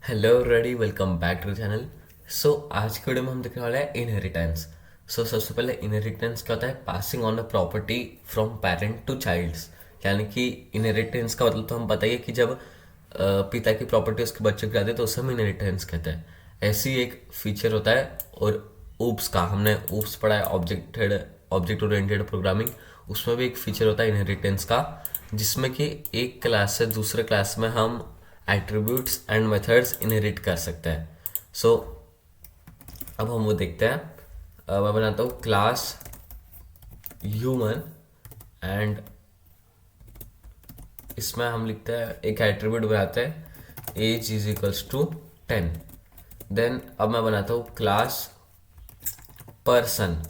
Hello ready, welcome back to channel. आज के video में हम देखने वाले हैं इनहेरिटेंस। सबसे पहले इनहेरिटेंस क्या होता है? Passing on a property from parent to childs. यानी कि इनहेरिटेंस का मतलब तो हम बताइए कि जब पिता की प्रॉपर्टी उसके बच्चे को जाती है तो उसे हम इनहेरिटेंस कहते हैं। ऐसी एक फीचर होता है। और ऊप्स का हमने ऊप्स पढ़ा है, ऑब्जेक्ट ओरिएंटेड प्रोग्रामिंग। उसमें भी एक फीचर होता है इनहेरिटेंस का, जिसमें कि एक क्लास से दूसरे क्लास में हम एट्रीब्यूट्स एंड मेथड्स इनहेरिट कर सकते हैं। सो अब हम वो देखते हैं। मैं बनाता हूँ क्लास ह्यूमन एंड इसमें हम लिखते हैं, एक एट्रीब्यूट बनाते हैं age is equals to 10। Then अब मैं बनाता हूँ क्लास पर्सन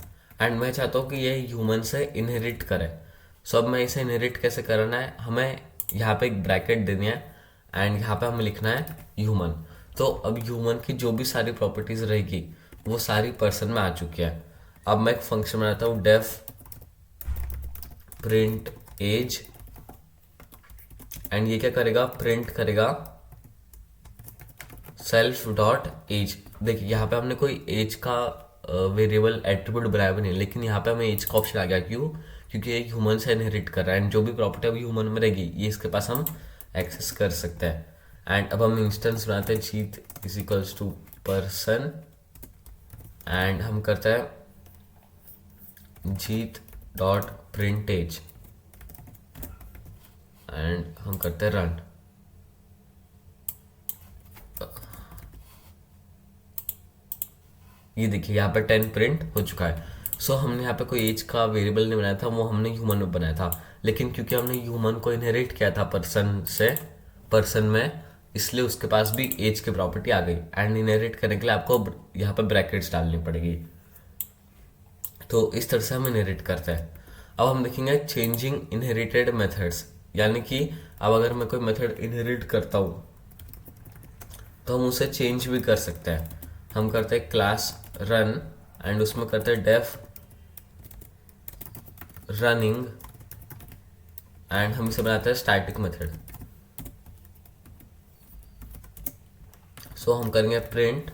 एंड मैं चाहता हूँ कि ये ह्यूमन से इनहेरिट करे। अब मैं इसे इनहेरिट कैसे करना है, हमें यहाँ पे एक ब्रैकेट देनी है एंड यहाँ पे हमें लिखना है ह्यूमन। तो अब ह्यूमन की जो भी सारी प्रॉपर्टीज रहेगी वो सारी पर्सन में आ चुकी है। अब मैं एक फंक्शन बनाता हूँ डेफ प्रिंट एज एंड ये क्या करेगा, प्रिंट करेगा सेल्फ डॉट एज। देखिए यहाँ पे हमने कोई एज का वेरिएबल एट्रीब्यूट बनाया भी नहीं, लेकिन यहाँ पे हमें एज का ऑप्शन आ गया। क्यों? क्योंकि एक ह्यूमन से इनहेरिट कर रहा है एंड जो भी प्रॉपर्टी अभी ह्यूमन में रहेगी ये इसके पास हम एक्सेस कर सकते हैं। एंड अब हम इंस्टेंस बनाते हैं Jeet is equals to person and हम करते हैं Jeet dot print age and हम करते हैं रन। ये देखिए यहाँ पे 10 प्रिंट हो चुका है। हमने यहाँ पे कोई एज का वेरिएबल नहीं बनाया था, वो हमने ह्यूमन में बनाया था। लेकिन क्योंकि हमने ह्यूमन को इनहेरिट किया था पर्सन से, पर्सन में, इसलिए उसके पास भी एज की प्रॉपर्टी आ गई। एंड इनहेरिट करने के लिए आपको यहाँ पे ब्रैकेट्स डालनी पड़ेगी। तो इस तरह से हम इनहेरिट करते हैं। अब हम देखेंगे चेंजिंग इनहेरिटेड मेथड्स। यानी कि अब अगर मैं कोई मेथड इनहेरिट करता हूँ तो हम उसे चेंज भी कर सकते हैं। हम करते हैं क्लास रन एंड उसमें करते हैं डेफ रनिंग एंड हम इसे बनाते हैं स्टैटिक मेथड। हम करेंगे प्रिंट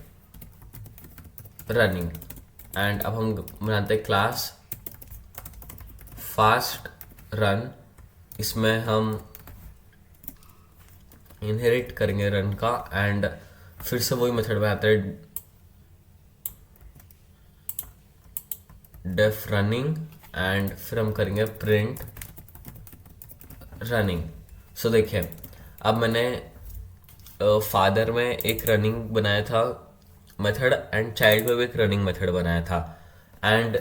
रनिंग एंड अब हम बनाते हैं क्लास फास्ट रन। इसमें हम इनहेरिट करेंगे रन का एंड फिर से वही मेथड बनाते हैं डेफ रनिंग एंड फिर हम करेंगे प्रिंट रनिंग। देखिए अब मैंने फादर में एक रनिंग बनाया था मेथड एंड चाइल्ड में भी एक रनिंग मेथड बनाया था। एंड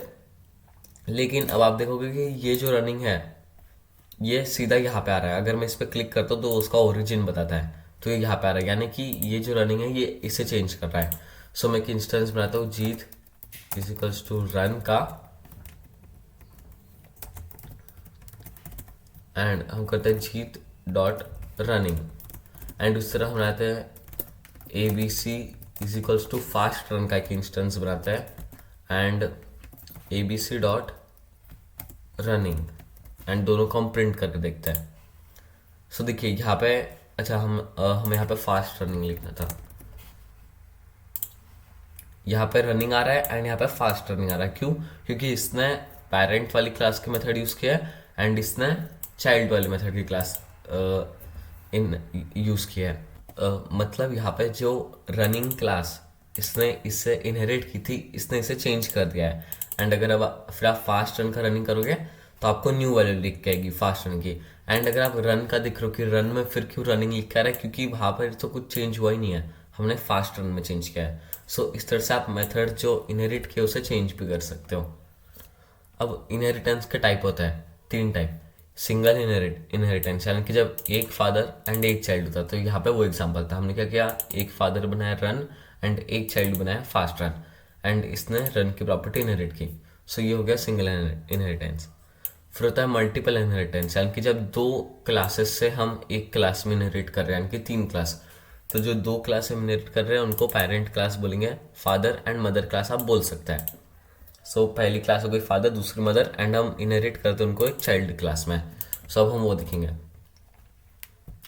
लेकिन अब आप देखोगे कि ये जो रनिंग है ये सीधा यहाँ पे आ रहा है। अगर मैं इस पर क्लिक करता हूँ तो उसका ओरिजिन बताता है, तो ये यहाँ पे आ रहा है। यानी कि ये जो रनिंग है ये इसे चेंज कर रहा है। मैं एक इंस्टेंस बनाता हूँ जीत इजिकल्स टू रन का एंड हम करते हैं जीत डॉट रनिंग एंड उस तरह हम बनाते हैं A B C is equals to fast run का एक इंस्टेंस बनाते हैं and A B C dot running and दोनों को हम प्रिंट करके देखते हैं। देखिए यहाँ पे, अच्छा हम यहाँ पे फास्ट रनिंग लिखना था। यहाँ पे रनिंग आ रहा है एंड यहाँ पे फास्ट रनिंग आ रहा है। क्यों? क्योंकि इसने पेरेंट वाली क्लास की मेथड यूज़ किया है एंड इसने चाइल्ड वाली मेथड की क्लास इन यूज़ किया है। मतलब यहाँ पे जो रनिंग क्लास इसने इससे इनहेरिट की थी, इसने इसे चेंज कर दिया है। एंड अगर अब फिर आप फास्ट रन का रनिंग करोगे तो आपको न्यू वैल्यू लिख के आएगी फास्ट रन की। एंड अगर आप रन का दिख रहे हो कि रन में फिर क्यों रनिंग लिख के आ रहा है, क्योंकि वहाँ पर तो कुछ चेंज हुआ ही नहीं है, हमने फास्ट रन में चेंज किया है। इस तरह से आप मेथड जो इनहेरिट किए उसे चेंज भी कर सकते हो। अब इनहेरिटेंस के टाइप होता है 3 टाइप। सिंगल इनहेरिटेंस यानी कि जब एक फादर एंड एक चाइल्ड होता है। तो यहाँ पे वो एग्जांपल था, हमने क्या किया, एक फादर बनाया रन एंड एक चाइल्ड बनाया फास्ट रन एंड इसने रन की प्रॉपर्टी इनहेरिट की। ये हो गया सिंगल इनहेरिटेंस। फिर होता है मल्टीपल इनहेरिटेंस, यानी कि जब 2 क्लासेस से हम एक क्लास में इनहेरिट कर रहे हैं, यानी कि 3 क्लास। तो जो 2 क्लास हम इनहेरिट कर रहे हैं उनको पेरेंट क्लास बोलेंगे, फादर एंड मदर क्लास आप बोल सकते हैं। पहली क्लास हो गई फादर, दूसरी मदर एंड हम इनहेरिट करते हैं उनको एक चाइल्ड क्लास में। अब हम वो देखेंगे।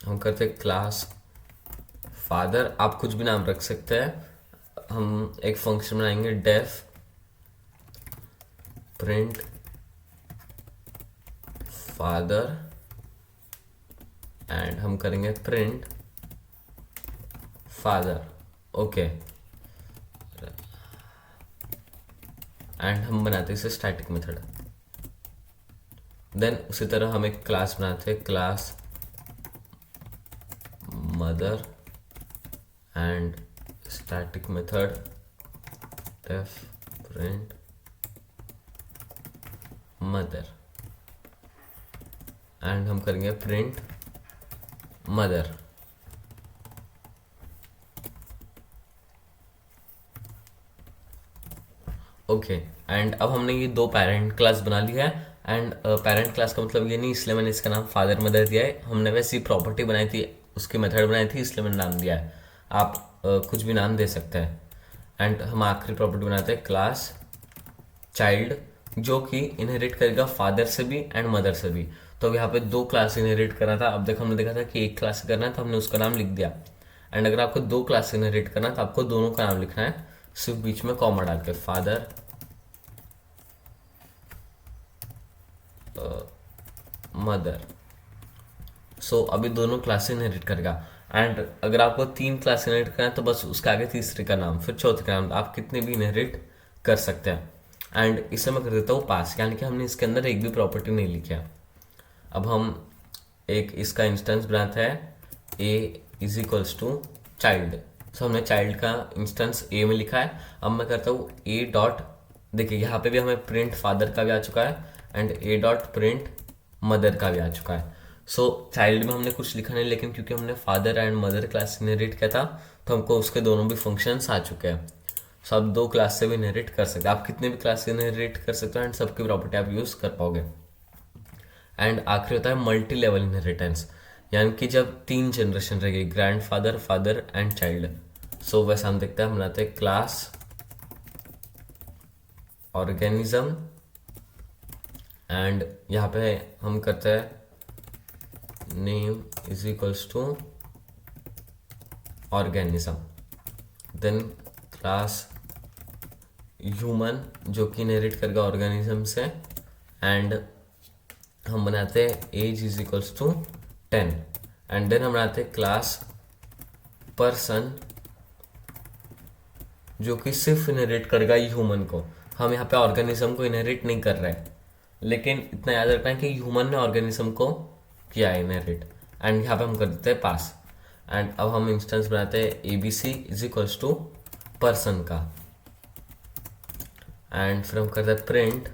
हम करते क्लास फादर, आप कुछ भी नाम रख सकते हैं। हम एक फंक्शन बनाएंगे डेफ प्रिंट फादर एंड हम करेंगे प्रिंट फादर। ओके, एंड हम बनाते हैं इसे स्टैटिक मेथड। देन उसी तरह हम एक क्लास बनाते हैं, class mother and static method def print mother and हम करेंगे प्रिंट मदर। ओके, एंड अब हमने ये दो पेरेंट क्लास बना ली है। एंड पेरेंट क्लास का मतलब ये नहीं, इसलिए मैंने इसका नाम फादर मदर दिया है। हमने वैसी प्रॉपर्टी बनाई थी, उसकी मेथड बनाई थी, इसलिए मैंने नाम दिया है। आप कुछ भी नाम दे सकते हैं। एंड हम आखिरी प्रॉपर्टी बनाते हैं क्लास चाइल्ड, जो कि इनहेरिट करेगा फादर से भी एंड मदर से भी। तो यहाँ पे दो क्लास इनहेरिट करना था। अब देखो हमने देखा था कि एक क्लास करना है तो हमने उसका नाम लिख दिया। एंड अगर आपको दो क्लास इनहेरिट करना है तो आपको दोनों का नाम लिखना है, सिर्फ बीच में कॉमा डाल के, फादर मदर। सो अभी दोनों क्लास इनहेरिट करेगा। एंड अगर आपको तीन क्लास इनहेरिट करना है तो बस उसके आगे तीसरे का नाम, फिर चौथे का नाम, आप कितने भी इनहेरिट कर सकते हैं। एंड इसे मैं कर देता हूँ पास, यानी कि हमने इसके अंदर एक भी प्रॉपर्टी नहीं लिखी है। अब हम एक इसका इंस्टेंस बनाते हैं, ए इज इक्वल्स टू चाइल्ड। सो हमने चाइल्ड का इंस्टेंस ए में लिखा है। अब मैं करता हूँ ए डॉट, देखिए यहाँ पे भी हमें प्रिंट फादर का भी आ चुका है and A dot print mother का भी आ चुका है। सो चाइल्ड में हमने कुछ लिखा नहीं, लेकिन क्योंकि हमने father and mother class inherit किया था तो हमको उसके दोनों भी फंक्शंस आ चुके हैं। सो आप दो क्लास से भी इनहेरिट कर सकते हैं, आप कितने भी क्लास से इनहेरिट कर सकते हो एंड सबकी प्रॉपर्टी आप यूज कर पाओगे। एंड आखिरी होता है मल्टी लेवल इनहेरिटेंस, यानी कि जब तीन जनरेशन रहेगी, grandfather, father and child. So वैसे हम देखते हैं, हम बनाते हैं क्लास ऑर्गेनिज्म एंड यहाँ पे हम करते हैं name is equals to organism. Then class human, जो कि इनहेरिट करेगा ऑर्गेनिज्म से। एंड हम बनाते हैं age is equals to 10। And then हम बनाते हैं क्लास पर्सन, जो कि सिर्फ इनहेरिट करेगा ह्यूमन को। हम यहाँ पे ऑर्गेनिज्म को इनहेरिट नहीं कर रहे हैं, लेकिन इतना याद रखना है कि ह्यूमन ने ऑर्गेनिज्म को किया है इनहेरिट। एंड यहाँ पे हम कर देते हैं पास। एंड अब हम इंस्टेंस बनाते हैं A B C is equals to person का। एंड फिर हम करते हैं print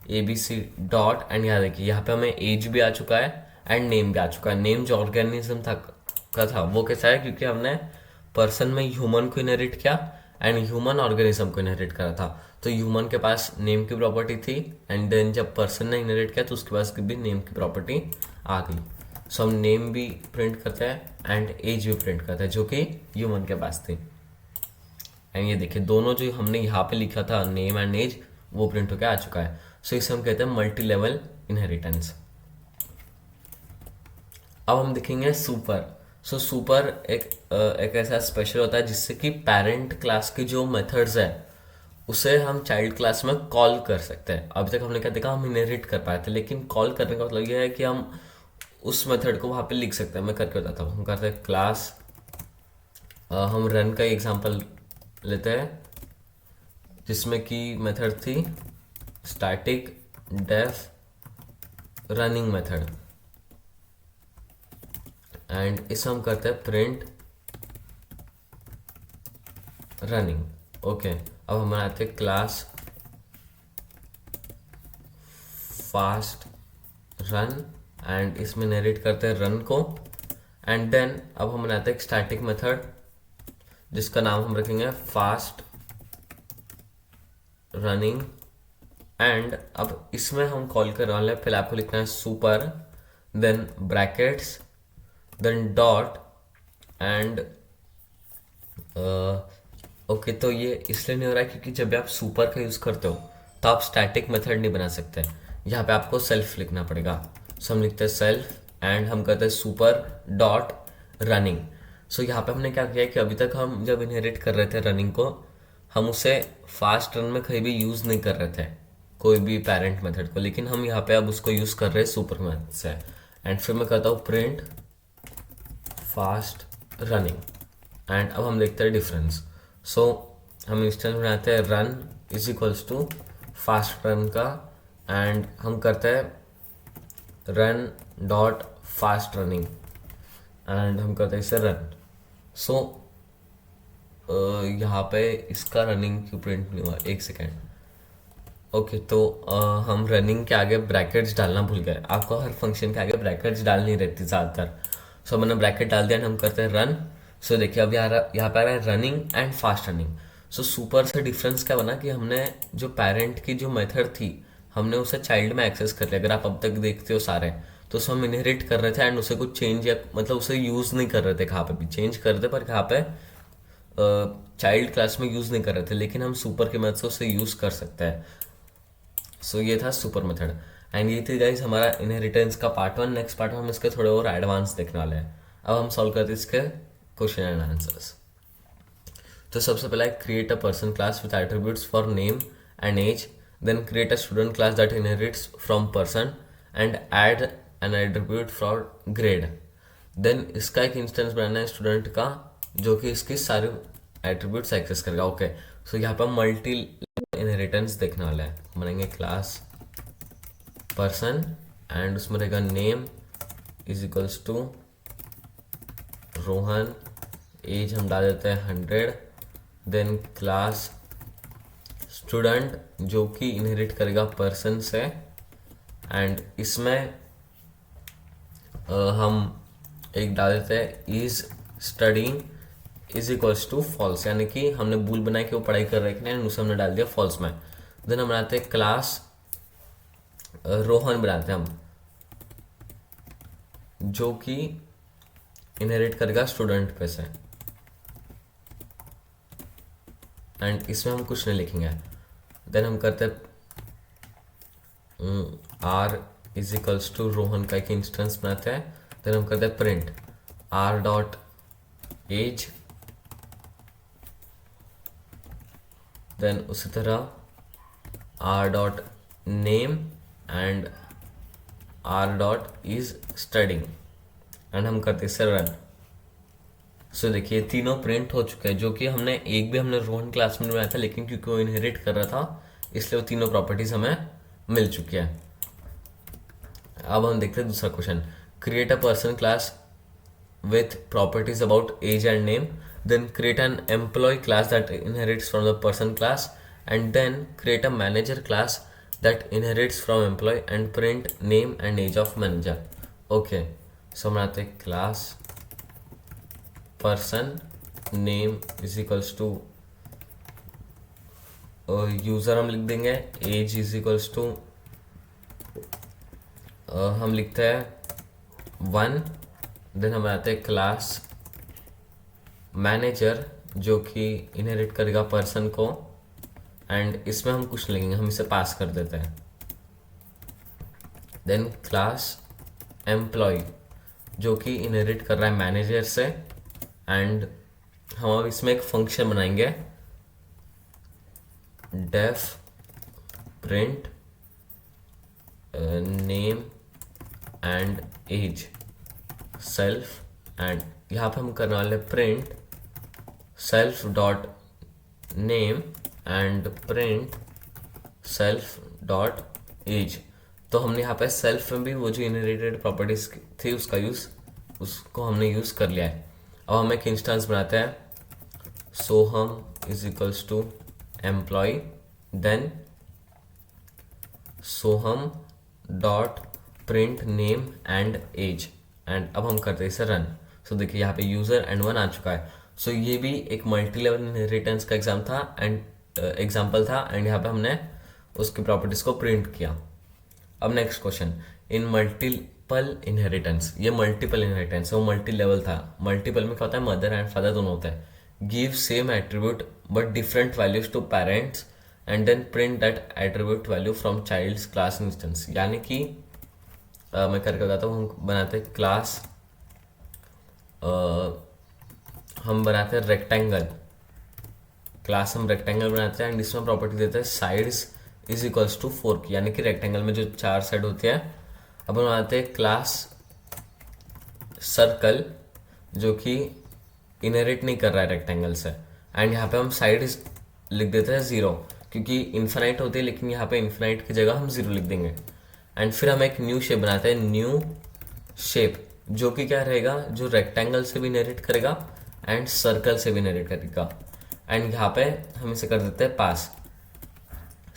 A B C dot, and यहाँ देखिए यहाँ पे हमें एज भी आ चुका है एंड नेम भी आ चुका है। नेम जो ऑर्गेनिज्म था वो कैसा है, क्योंकि हमने पर्सन में ह्यूमन को इनहेरिट किया एंड ह्यूमन ऑर्गेनिज्म को इनहेरिट करा था। तो ह्यूमन के पास नेम की प्रॉपर्टी थी एंड देन जब पर्सन ने इनहेरिट किया तो उसके पास भी नेम की प्रॉपर्टी आ गई। सो हम नेम भी प्रिंट करते हैं एंड एज भी प्रिंट करते हैं, जो कि ह्यूमन के पास थी। एंड ये देखिए दोनों जो हमने यहाँ पे लिखा था नेम एंड एज, वो प्रिंट होकर आ चुका है। सो इसे हम कहते हैं मल्टी लेवल इनहेरिटेंस। अब हम देखेंगे सुपर। सो सुपर एक ऐसा स्पेशल होता है जिससे कि पेरेंट क्लास की जो मेथड्स है उसे हम चाइल्ड क्लास में कॉल कर सकते हैं। अभी तक हमने क्या देखा, हम इनहेरिट कर पाए थे, लेकिन कॉल करने का मतलब यह है कि हम उस मेथड को वहाँ पे लिख सकते हैं। मैं करके बताता हूँ। हम करते हैं क्लास, हम रन का एग्जांपल लेते हैं, जिसमें कि मेथड थी static def running method. And इसे हम करते हैं प्रिंट रनिंग। ओके, अब हम बनाते हैं क्लास फास्ट रन एंड इसमें नरेट करते हैं रन को। एंड देन अब हम बनाते हैं एक स्टैटिक मेथड जिसका नाम हम रखेंगे फास्ट रनिंग। एंड अब इसमें हम कॉल कर रहे हैं, पहले आपको लिखना है super, then brackets, then dot and okay. तो ये इसलिए नहीं हो रहा है क्योंकि जब भी आप सुपर का यूज करते हो तो आप स्टैटिक मेथड नहीं बना सकते, यहाँ पे आपको सेल्फ लिखना पड़ेगा। सो हम लिखते हैं सेल्फ एंड हम करते हैं सुपर डॉट रनिंग। सो यहाँ पे हमने क्या किया कि अभी तक हम जब इनहेरिट कर रहे थे रनिंग को, हम उसे फास्ट रन में कहीं भी यूज़ नहीं कर रहे थे कोई भी पेरेंट मेथड को, लेकिन हम यहाँ पे अब उसको यूज़ कर रहे हैं सुपर मैथ से। एंड फिर मैं कहता हूँ प्रिंट फास्ट रनिंग, एंड अब हम देखते हैं डिफरेंस। सो हम इंस्टेंस बनाते हैं run is equals to fast run का, एंड हम करते हैं run dot fast running, and हम करते हैं इसे रन। सो यहाँ पे इसका रनिंग क्यों प्रिंट नहीं हुआ, एक सेकेंड। ओके, तो हम रनिंग के आगे ब्रैकेट्स डालना भूल गए। आपको हर फंक्शन के आगे ब्रैकेट्स डालनी रहती ज़्यादातर। सो मैंने ब्रैकेट डाल दिया एंड हम करते हैं रन। सो देखिए अब यहाँ पे आ रहा है running and fast running. So super से डिफरेंस क्या बना कि हमने जो पेरेंट की जो मेथड थी हमने उसे चाइल्ड में एक्सेस कर लिया। अगर आप अब तक देखते हो सारे, तो उसे हम इनहेरिट कर रहे थे एंड उसे कुछ चेंज या मतलब उसे यूज़ नहीं कर रहे थे, कहाँ पे भी चेंज कर रहे थे पर कहाँ पे चाइल्ड क्लास में यूज़ नहीं कर रहे थे, लेकिन हम सुपर के मेथड से उसे यूज़ कर सकते हैं। सो ये था सुपर मेथड, एंड ये थी गाइज हमारा इनहेरिटेंस का पार्ट 1। नेक्स्ट पार्ट में हम इसके थोड़े और एडवांस देखने वाले हैं। अब हम सॉल्व करते हैं इसके क्वेश्चन एंड आंसर्स। तो सबसे पहला है create a person class with attributes for name and age, then create a student class that inherits from person and add an attribute for grade. Then इसका एक इंस्टेंस बनाना है स्टूडेंट का जो कि इसकी सारी एट्रीब्यूट्स एक्सेस करेगा। ओके, सो यहाँ पर मल्टी इनहेरिटेंस देखने वाला है। बनाएंगे क्लास पर्सन एंड उसमें रहेगा name is equals to Rohan, age हम डाल देते हैं 100, देन क्लास स्टूडेंट जो कि इनहेरिट करेगा पर्सन से, एंड इसमें हम एक डाल देते हैं is studying is equals to false, यानी कि हमने बूल बनाया कि वो पढ़ाई कर रहे हैं कि नहीं, उसे हमने डाल दिया फॉल्स में। देन हम बनाते हैं क्लास रोहन बनाते हैं हम जो कि इनहेरिट करेगा स्टूडेंट पे से, एंड इसमें हम कुछ नहीं लिखेंगे। देन हम करते हैं R is equals to Rohan का एक इंस्टेंस बनाते हैं। देन हम करते हैं print R dot age, then उसी तरह R dot name and R dot is studying, and हम करते हैं रन। सो देखिए तीनों प्रिंट हो चुके हैं, जो कि हमने एक भी हमने रोहन क्लास में बनाया था, लेकिन क्योंकि वो इनहेरिट कर रहा था इसलिए वो तीनों प्रॉपर्टीज हमें मिल चुकी है। अब हम देखते हैं दूसरा question. Create a person class with properties about age and name, then create an employee class that inherits from the person class, and then create a manager class that inherits from employee and print name and age of manager. Okay, so हम आते हैं class person name is equals to user हम लिख देंगे, age is equals to हम लिखते हैं 1। Then हम आते हैं क्लास मैनेजर जो कि इनहेरिट करेगा पर्सन को, एंड इसमें हम कुछ नहीं लिखेंगे, हम इसे पास कर देते हैं। देन क्लास एम्प्लॉय जो कि इनहेरिट कर रहा है मैनेजर से, एंड हम अब इसमें एक फंक्शन बनाएंगे def print name and age self, and यहाँ पे हम करने वाले print self dot name and print self dot age. तो हमने यहाँ पे सेल्फ में भी वो जो इनहेरिटेड प्रॉपर्टीज थी उसको हमने यूज़ कर लिया है। अब हम एक इंस्टेंस बनाते हैं Soham is equals to employ, then Soham dot print name and age, and अब हम करते हैं इसे रन। सो देखिए यहाँ पे यूजर एंड 1 आ चुका है। सो ये भी एक मल्टी लेवल इनहेरिटेंस का एग्जाम्पल था, एंड यहाँ पे हमने उसकी प्रॉपर्टीज को प्रिंट किया। अब नेक्स्ट क्वेश्चन, इन मल्टीपल इनहेरिटेंस, ये मल्टीपल इनहेरिटेंस वो मल्टी लेवल था। मल्टीपल में क्या होता है, मदर एंड फादर दोनों होता है। Give same attribute but different values to parents and then print that attribute value from childs class instance. यानी कि मैं करके बताता हूँ, हम बनाते हैं क्लास हम बनाते हैं रेक्टेंगल, क्लास हम रेक्टेंगल बनाते हैं एंड इसमें प्रॉपर्टी देते हैं साइड्स इज इक्वल्स टू 4 की, यानी कि रेक्टेंगल में जो 4 साइड होती है। अब हम बनाते हैं क्लास सर्कल जो कि इनहेरिट नहीं कर रहा है रेक्टेंगल से, एंड यहाँ पे हम साइड लिख देते हैं 0 क्योंकि इन्फिनाइट होती है, लेकिन यहाँ पे इन्फिनाइट की जगह हम 0 लिख देंगे। एंड फिर हम एक न्यू शेप बनाते हैं, न्यू शेप जो कि क्या रहेगा, जो रेक्टेंगल से भी इनहेरिट करेगा एंड सर्कल से भी इनहेरिट करेगा। एंड यहाँ पे हम इसे कर देते हैं पास।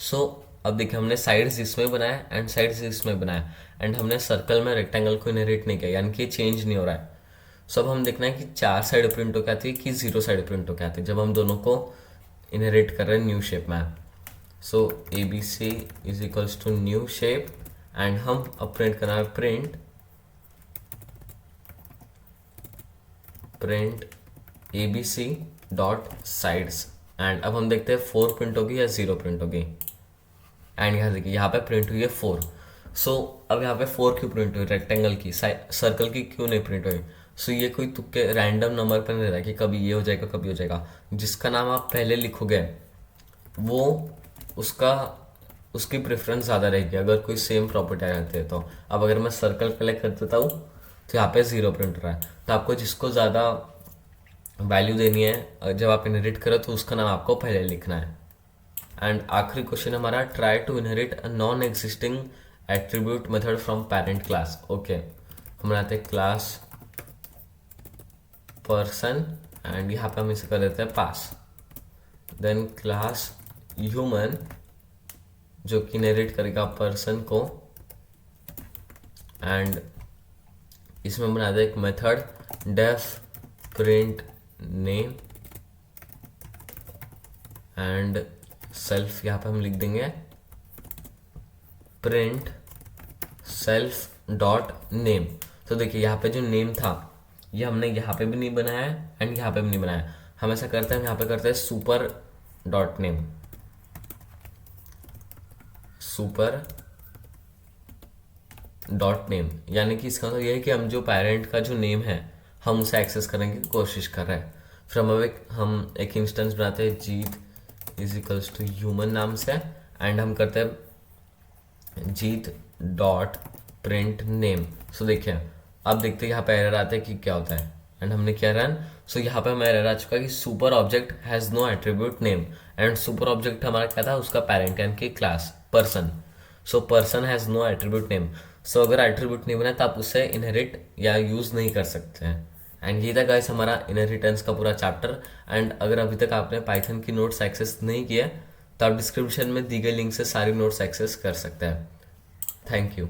सो अब देखिए हमने साइड्स इसमें बनाया एंड साइड्स इसमें बनाया, एंड हमने सर्कल में रेक्टेंगल को इनहेरिट नहीं किया, यानी कि चेंज नहीं हो रहा है। सो अब हम देखना है कि 4 साइड प्रिंट हो क्या आती है कि 0 साइड प्रिंट हो क्या आती है जब हम दोनों को इनहेरिट कर रहे हैं न्यू शेप में। So ABC is equals to new shape and हम अब प्रिंट करना है print ABC dot sides. And अब हम देखते हैं 4 प्रिंट होगी या 0 प्रिंट होगी। एंड यहाँ देखिए यहाँ पे प्रिंट हुई है 4। सो अब यहाँ पे 4 क्यों प्रिंट हुई, रेक्टेंगल की, सर्कल की क्यों नहीं प्रिंट हुई। सो ये कोई तुक्के रैंडम नंबर पर नहीं रहता कि कभी ये हो जाएगा कभी हो जाएगा। जिसका नाम आप पहले लिखोगे वो उसका उसकी प्रेफरेंस ज़्यादा रहेगी अगर कोई सेम प्रॉपर्टी आ जाती है तो। अब अगर मैं सर्कल पहले कर देता हूँ तो यहाँ पे 0 प्रिंट हो रहा है, तो आपको जिसको ज़्यादा वैल्यू देनी है जब आप इनहेरिट करो तो उसका नाम आपको पहले लिखना है। एंड आखिरी क्वेश्चन हमारा, try to inherit a non existing attribute method from parent class. Okay, हम बनाते हैं क्लास पर्सन एंड यहाँ पे हम इसे कर देते हैं पास। देन क्लास ह्यूमन जो कि इनहेरिट करेगा पर्सन को, एंड इसमें बना दे एक method def print name and self, यहाँ पे हम लिख देंगे प्रिंट सेल्फ डॉट नेम। तो देखिए यहाँ पे जो नेम था ये हमने यहाँ पे भी नहीं बनाया है एंड यहाँ पे भी नहीं बनाया। हम ऐसा करते हैं, हम यहाँ पे करते हैं super dot name, super dot name, यानी कि इसका मतलब ये है कि हम जो पेरेंट का जो नेम है हम उसे एक्सेस करने की कोशिश कर रहे हैं। फिर हम एक इंस्टेंस बनाते हैं Jeet is equals to human नाम से, एंड हम करते हैं जीत डॉट प्रिंट नेम। सो देखिए अब देखते हैं यहाँ पे एरर आते हैं कि क्या होता है, एंड हमने क्या रन। सो यहाँ पे हमें एरर आ चुका है कि super object has no attribute name, and super object हमारा क्या था, उसका पेरेंट यानी कि class person. So person has no attribute name. So अगर एट्रीब्यूट नहीं बना तो आप उससे इनहेरिट या यूज़ नहीं कर सकते हैं। एंड ये था गाइस हमारा इनहेरिटेंस का पूरा चैप्टर। एंड अगर अभी तक आपने पाइथन की नोट्स एक्सेस नहीं किया तो आप डिस्क्रिप्शन में दी गई लिंक से सारी नोट्स एक्सेस कर सकते हैं। Thank you.